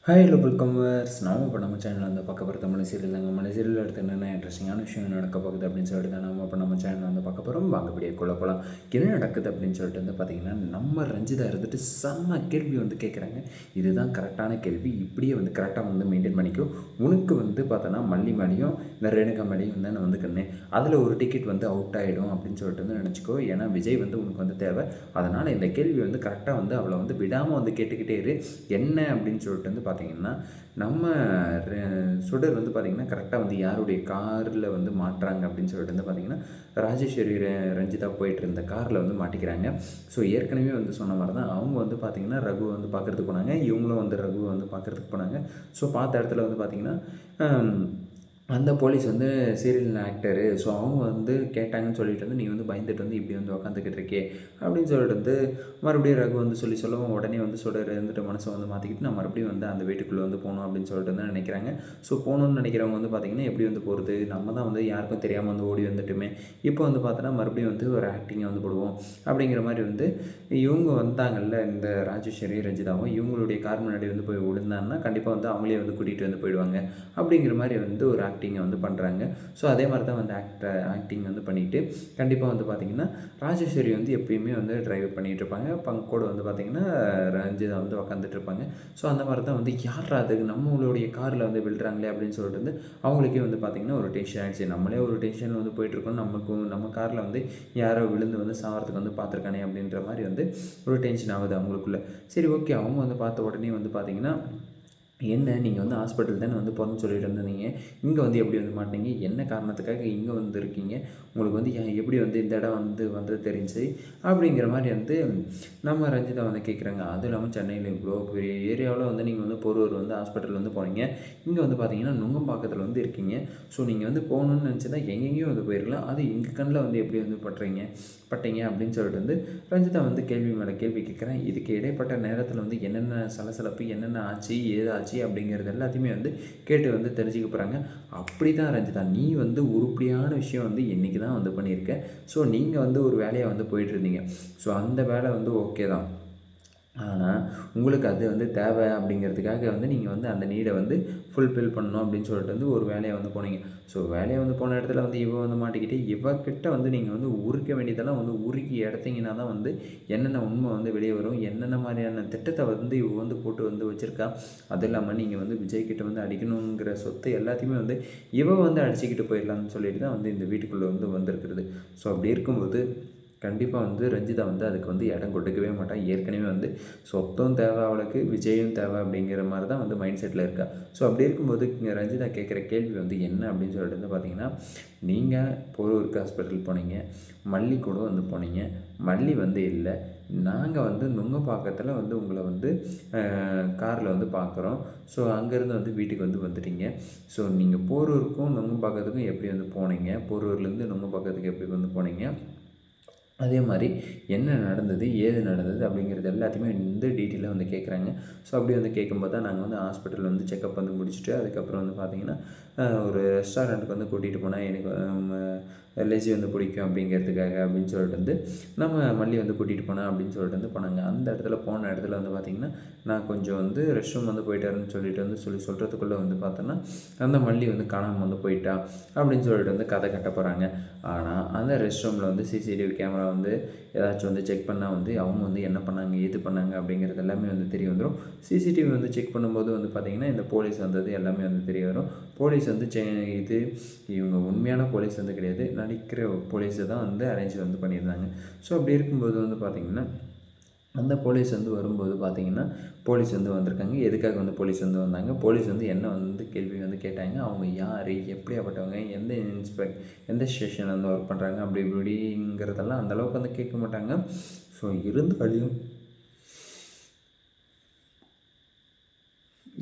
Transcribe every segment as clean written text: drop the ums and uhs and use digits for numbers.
Hi hello வெல்கம்வர்ஸ். நாம இப்போ நம்ம சேனலில் வந்து பார்க்க போகிற தமிழ் சீரியல் தாங்க. மலை சீரியல் எடுத்து என்னென்ன இன்ட்ரெஸ்டிங்கான விஷயம் நடக்க போகுது அப்படின்னு சொல்லிட்டு தான் நம்ம இப்போ நம்ம சேனலில் வந்து பார்க்க போகிறோம். வாங்க வீடியோக்குள்ளே போகலாம். என்ன நடக்குது அப்படின்னு சொல்லிட்டு வந்து பார்த்திங்கன்னா, நம்ம ரஞ்சிதா இருந்துட்டு செம்ம கேள்வி வந்து கேட்குறாங்க. இதுதான் கரெக்டான கேள்வி, இப்படியே வந்து கரெக்டாக வந்து மெயின்டைன் பண்ணிக்கோ. உனக்கு வந்து பார்த்தோன்னா மல்லி மேலேயும் இந்த ரேணுகா மேலேயும் தான் வந்து கண்ணு, அதில் ஒரு டிக்கெட் வந்து அவுட் ஆகிடும் அப்படின்னு சொல்லிட்டு வந்து நினச்சிக்கோ. ஏன்னா விஜய் வந்து உனக்கு வந்து தேவை. அதனால் இந்த கேள்வி வந்து கரெக்டாக வந்து அவளை வந்து விடாமல் வந்து கேட்டுக்கிட்டே இரு. என்ன அப்படின்னு சொல்லிட்டு வந்து பார்த்திங்கன்னா, நம்ம சுடர் வந்து பார்த்திங்கன்னா கரெக்டாக வந்து யாருடைய காரில் வந்து மாட்டுறாங்க அப்படின்னு சொல்லிட்டு வந்து பார்த்திங்கன்னா, ராஜேஸ்வரி ரஞ்சிதா போயிட்டு இருந்த காரில் வந்து மாட்டிக்கிறாங்க. ஸோ ஏற்கனவே வந்து சொன்ன மாதிரி தான் அவங்க வந்து பார்த்திங்கன்னா ரகு வந்து பார்க்குறதுக்கு போனாங்க, இவங்களும் வந்து ரகு வந்து பார்க்குறதுக்கு போனாங்க. ஸோ பார்த்த இடத்துல வந்து பார்த்திங்கன்னா அந்த போலீஸ் வந்து சீரியல் ஆக்டரு. ஸோ அவங்க வந்து கேட்டாங்கன்னு சொல்லிட்டு வந்து, நீ வந்து பயந்துட்டு வந்து இப்படி வந்து உக்காந்துக்கிட்டு இருக்கே அப்படின்னு சொல்லிட்டு வந்து மறுபடியும் ரகு வந்து சொல்லவும், உடனே வந்து சுடர் இருந்துட்டு மனசை வந்து மாற்றிக்கிட்டு நான் மறுபடியும் வந்து அந்த வீட்டுக்குள்ளே வந்து போகணும் அப்படின்னு சொல்லிட்டு வந்து நினைக்கிறாங்க. ஸோ போகணுன்னு நினைக்கிறவங்க வந்து பார்த்திங்கன்னா, எப்படி வந்து போகிறது, நம்ம தான் வந்து யாருக்கும் தெரியாமல் வந்து ஓடி வந்துட்டுமே, இப்போ வந்து பார்த்தோன்னா மறுபடியும் வந்து ஒரு ஆக்டிங்கை வந்து போடுவோம் அப்படிங்கிற மாதிரி வந்து இவங்க வந்தாங்கல்ல, இந்த ராஜேஸ்வரி ரஞ்சிதாவும் இவங்களுடைய கார் முன்னாடி வந்து போய் விழுந்தாங்கன்னா கண்டிப்பாக வந்து அவங்களே வந்து கூட்டிகிட்டு வந்து போயிடுவாங்க அப்படிங்கிற மாதிரி வந்து ஒரு ஆக்டிங்கை வந்து பண்ணுறாங்க. ஸோ அதே மாதிரி தான் வந்து ஆக்டிங் வந்து பண்ணிவிட்டு கண்டிப்பாக வந்து பார்த்திங்கன்னா ராஜேஸ்வரி வந்து எப்பயுமே வந்து டிரைவ் பண்ணிகிட்டு இருப்பாங்க. கூட வந்து பார்த்திங்கன்னா ரஞ்சிதா வந்து உக்காந்துட்டு இருப்பாங்க. ஸோ அந்த மாதிரி தான் வந்து யார் அது நம்மளுடைய காரில் வந்து விழுறாங்களே அப்படின்னு சொல்லிட்டு வந்து அவங்களுக்கே வந்து பார்த்திங்கன்னா ஒரு டென்ஷன் ஆகிடுச்சு. நம்மளே ஒரு டென்ஷனில் வந்து போயிட்டுருக்கோம், நம்ம காரில் வந்து யாரோ விழுந்து வந்து சாவறதுக்கு வந்து பார்த்துருக்கானே அப்படின்ற மாதிரி வந்து ஒரு டென்ஷன் ஆகுது அவங்களுக்குள்ள. சரி, ஓகே. அவங்க வந்து பார்த்த உடனே வந்து பார்த்திங்கன்னா, என்ன நீங்கள் வந்து ஹாஸ்பிட்டல் தானே வந்து போகிறேன்னு சொல்லிட்டு இருந்தீங்க, இங்கே வந்து எப்படி வந்து மாட்டினீங்க, என்ன காரணத்துக்காக இங்கே வந்து இருக்கீங்க, உங்களுக்கு வந்து எப்படி வந்து இந்த இடம் வந்து தெரிஞ்சு அப்படிங்கிற மாதிரி வந்து நம்ம ரஞ்சிதா வந்து கேட்குறாங்க. அதுவும் இல்லாமல் சென்னையில் இவ்வளோ பெரிய ஏரியாவில் வந்து நீங்கள் வந்து பொருவர் வந்து ஹாஸ்பிட்டல் வந்து போனீங்க, இங்கே வந்து பார்த்தீங்கன்னா நுங்கம்பாக்கத்தில் வந்து இருக்கீங்க. ஸோ நீங்கள் வந்து போகணுன்னு நினச்சி தான் எங்கெங்கேயும் வந்து போயிருக்கலாம், அது எங்கள் கண்ணில் வந்து எப்படி வந்து பட்டீங்க அப்படின்னு சொல்லிட்டு வந்து ரஞ்சிதா வந்து கேள்வி மேலே கேள்வி கேட்குறேன். இதுக்கு இடைப்பட்ட நேரத்தில் வந்து என்னென்ன சலசலப்பு, என்னென்ன ஆச்சு, ஏதாச்சு அப்படிங்கிறது எல்லாத்தையுமே வந்து கேட்டு வந்து தெரிஞ்சுக்க போகிறாங்க. அப்படி தான் ரஞ்சிதா, நீ வந்து உருப்படியான விஷயம் வந்து இன்றைக்கி தான் வந்து பண்ணியிருக்க. ஸோ நீங்கள் வந்து ஒரு வேலையை வந்து போயிட்டுருந்தீங்க. ஸோ அந்த வேலை வந்து ஓகே தான், ஆனால் உங்களுக்கு அது வந்து தேவை அப்படிங்கிறதுக்காக வந்து நீங்கள் வந்து அந்த நீடை வந்து ஃபுல்ஃபில் பண்ணணும் அப்படின்னு சொல்லிட்டு வந்து ஒரு வேலையை வந்து போனீங்க. ஸோ வேலையை வந்து போன இடத்துல வந்து வந்து மாட்டிக்கிட்டு இவக்கிட்ட வந்து நீங்கள் வந்து உருக்க வேண்டியதெல்லாம் வந்து உருக்கி எடுத்தீங்கன்னா தான் வந்து என்னென்ன உண்மை வந்து வெளியே வரும், என்னென்ன மாதிரியான திட்டத்தை வந்து வந்து போட்டு வந்து வச்சுருக்கா. அது இல்லாமல் நீங்கள் வந்து விஜய்கிட்ட வந்து அடிக்கணுங்கிற சொத்து எல்லாத்தையுமே வந்து வந்து அடிச்சுக்கிட்டு போயிடலாம்னு சொல்லிட்டு தான் வந்து இந்த வீட்டுக்குள்ளே வந்து வந்திருக்கிறது. ஸோ அப்படி இருக்கும்போது கண்டிப்பாக வந்து ரஞ்சிதா வந்து அதுக்கு வந்து இடம் கொடுக்கவே மாட்டான். ஏற்கனவே வந்து சொத்தும் தேவை அவளுக்கு, விஜயும் தேவை அப்படிங்கிற மாதிரி தான் வந்து மைண்ட் செட்டில் இருக்கா. ஸோ அப்படி இருக்கும்போது இங்கே ரஞ்சிதா கேட்குற கேள்வி வந்து என்ன அப்படின்னு சொல்லிட்டு வந்து பார்த்தீங்கன்னா, நீங்கள் போரூருக்கு ஹாஸ்பிட்டல் போனீங்க, மல்லி கூட வந்து போனீங்க, மல்லி வந்து இல்லை, நாங்கள் வந்து நுங்கம்பாக்கத்தில் வந்து உங்களை வந்து காரில் வந்து பார்க்குறோம். ஸோ அங்கேருந்து வந்து வீட்டுக்கு வந்து வந்துட்டீங்க. ஸோ நீங்கள் போரூருக்கும் நுங்கம்பாக்கத்துக்கும் எப்படி வந்து போனீங்க, போரூர்லேருந்து நுங்கம்பாக்கத்துக்கு எப்படி வந்து போனீங்க, அதே மாதிரி என்ன நடந்தது, ஏது நடந்தது அப்படிங்கிறது எல்லாத்தையுமே வந்து டீட்டெயிலாக வந்து கேட்குறாங்க. ஸோ அப்படி வந்து கேட்கும்போது தான் நாங்கள் வந்து ஹாஸ்பிட்டலில் வந்து செக்கப் வந்து முடிச்சுட்டு அதுக்கப்புறம் வந்து பார்த்திங்கன்னா ஒரு ரெஸ்டாரண்ட்டுக்கு வந்து கூட்டிகிட்டு போனால் எனக்கு எல்ஐசி வந்து பிடிக்கும் அப்படிங்கிறதுக்காக அப்படின்னு சொல்லிட்டு வந்து நம்ம மல்லி வந்து கூட்டிகிட்டு போனேன் அப்படின்னு சொல்லிட்டு வந்து போனாங்க. அந்த இடத்துல போன இடத்துல வந்து பார்த்திங்கன்னா, நான் கொஞ்சம் வந்து ரெஸ்ட் ரூம் வந்து போயிட்டாருன்னு சொல்லிட்டு வந்து சொல்கிறதுக்குள்ளே வந்து பார்த்தோன்னா அந்த மல்லி வந்து காணாமல் வந்து போயிட்டா அப்படின்னு சொல்லிட்டு வந்து கதை கட்ட போகிறாங்க. ஆனால் அந்த ரெஸ்ட் ரூமில் வந்து சிசிடிவி கேமரா வந்து ஏதாச்சும் வந்து செக் பண்ணால் வந்து அவங்க வந்து என்ன பண்ணாங்க, ஏது பண்ணாங்க அப்படிங்கிறது எல்லாமே வந்து தெரிய வந்துடும். சிசிடிவி வந்து செக் பண்ணும்போது வந்து பார்த்திங்கன்னா இந்த போலீஸ் வந்தது எல்லாமே வந்து தெரிய வரும். போலீஸ் வந்து இது இவங்க உண்மையான போலீஸ் வந்து கிடையாது, நடிக்கிற போலீஸை தான் வந்து அரேஞ்ச் வந்து பண்ணியிருந்தாங்க. ஸோ அப்படி இருக்கும்போது வந்து பார்த்திங்கன்னா அந்த போலீஸ் வந்து வரும்போது பார்த்திங்கன்னா போலீஸ் வந்து வந்திருக்காங்க. எதுக்காக வந்து போலீஸ் வந்து வந்தாங்க, போலீஸ் வந்து என்ன வந்து கேள்வி வந்து கேட்டாங்க, அவங்க யார், எப்படியாப்பட்டவங்க, எந்த ஸ்டேஷனில் வந்து ஒர்க் பண்ணுறாங்க அப்படி இப்படிங்கிறதெல்லாம் அந்தளவுக்கு வந்து கேட்க மாட்டாங்க. ஸோ இருந்தாலும்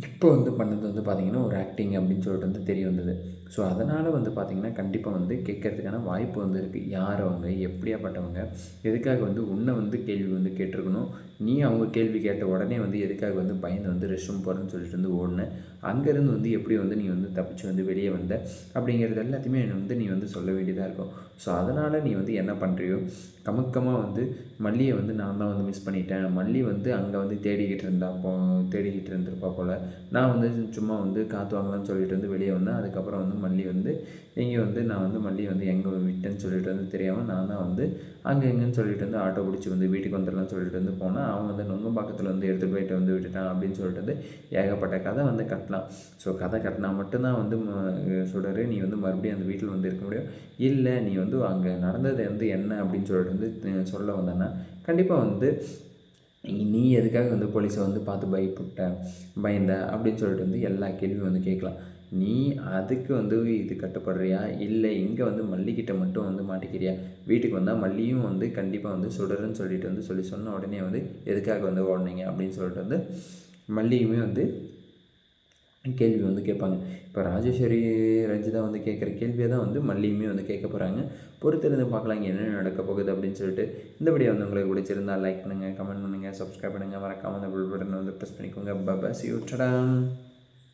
இப்போ வந்து பண்ணது வந்து பார்த்திங்கன்னா ஒரு ஆக்டிங் அப்படின்னு சொல்லிட்டு வந்து தெரிய வந்தது. ஸோ அதனால் வந்து பார்த்திங்கன்னா கண்டிப்பாக வந்து கேட்கறதுக்கான வாய்ப்பு வந்து இருக்குது. யார் அவங்க, எப்படியாப்பட்டவங்க, எதுக்காக வந்து உன்னை வந்து கேள்வி வந்து கேட்டிருக்கணும், நீ அவங்க கேள்வி கேட்ட உடனே வந்து எதுக்காக வந்து பயந்து வந்து ரெஸ்ட் ரூம் போகிறேன்னு சொல்லிட்டு வந்து ஓடினேன், அங்கேருந்து வந்து எப்படி வந்து நீ வந்து தப்பிச்சு வந்து வெளியே வந்த அப்படிங்கிறது எல்லாத்தையுமே வந்து நீ வந்து சொல்ல வேண்டியதாக இருக்கும். ஸோ அதனால் நீ வந்து என்ன பண்ணுறியோ கமக்கமாக வந்து மல்லியை வந்து நான் தான் வந்து மிஸ் பண்ணிட்டேன், மல்லி வந்து அங்கே வந்து தேடிக்கிட்டு இருந்திருப்பா போல், நான் வந்து சும்மா வந்து காற்று வாங்கலாம்னு சொல்லிட்டு வந்து வெளியே வந்தேன். அதுக்கப்புறம் வந்து மல்லி வந்து இங்கே வந்து நான் வந்து மல்லி வந்து எங்கே விட்டேன்னு சொல்லிட்டு வந்து தெரியாமல் நான் தான் வந்து அங்கே எங்கேன்னு சொல்லிட்டு வந்து ஆட்டோ பிடிச்சி வந்து வீட்டுக்கு வந்துடலாம்னு சொல்லிட்டு வந்து போனால் அவன் வந்து நுங்கம்பாக்கத்தில் வந்து எடுத்துகிட்டு போயிட்டு வந்து விட்டுட்டான் அப்படின்னு சொல்லிட்டு வந்து ஏகப்பட்ட கதை வந்து கட்டலாம். ஸோ கதை கட்டினா மட்டும்தான் வந்து சுடரு நீ வந்து மறுபடியும் அந்த வீட்டில் வந்து இருக்க முடியும். இல்லை நீ வந்து அங்கே நடந்தது வந்து என்ன அப்படின்னு சொல்லிட்டு வந்து சொல்ல வந்தேன்னா கண்டிப்பாக வந்து நீ எதுக்காக வந்து போலீஸை வந்து பார்த்து பயந்த அப்படின்னு சொல்லிட்டு வந்து எல்லா கேள்வியும் வந்து கேட்கலாம். நீ அதுக்கு வந்து இது கட்டுப்படுறியா, இல்லை இங்கே வந்து மல்லிக்கிட்ட மட்டும் வந்து மாட்டிக்கிறியா? வீட்டுக்கு வந்தால் மல்லியும் வந்து கண்டிப்பாக வந்து சுடருன்னு சொல்லிட்டு வந்து சொன்ன உடனே வந்து எதுக்காக வந்து ஓடினீங்க அப்படின்னு சொல்லிட்டு வந்து மல்லியுமே வந்து கேள்வி வந்து கேட்பாங்க. இப்போ ராஜேஸ்வரி ரஞ்சிதா வந்து கேட்குற கேள்வியை தான் வந்து மல்லியுமே வந்து கேட்க போகிறாங்க. பொறுத்திருந்து பார்க்கலாம் இங்கே என்ன நடக்க போகுது அப்படின்னு சொல்லிட்டு. இந்த வீடியோ வந்து உங்களுக்கு பிடிச்சிருந்தால் லைக் பண்ணுங்கள், கமெண்ட் பண்ணுங்கள், சப்ஸ்கிரைப் பண்ணுங்கள், மறக்காமல் அந்த பெல் பட்டனை வந்து ப்ரெஸ் பண்ணிக்கோங்க. Bye, see you, ta-da.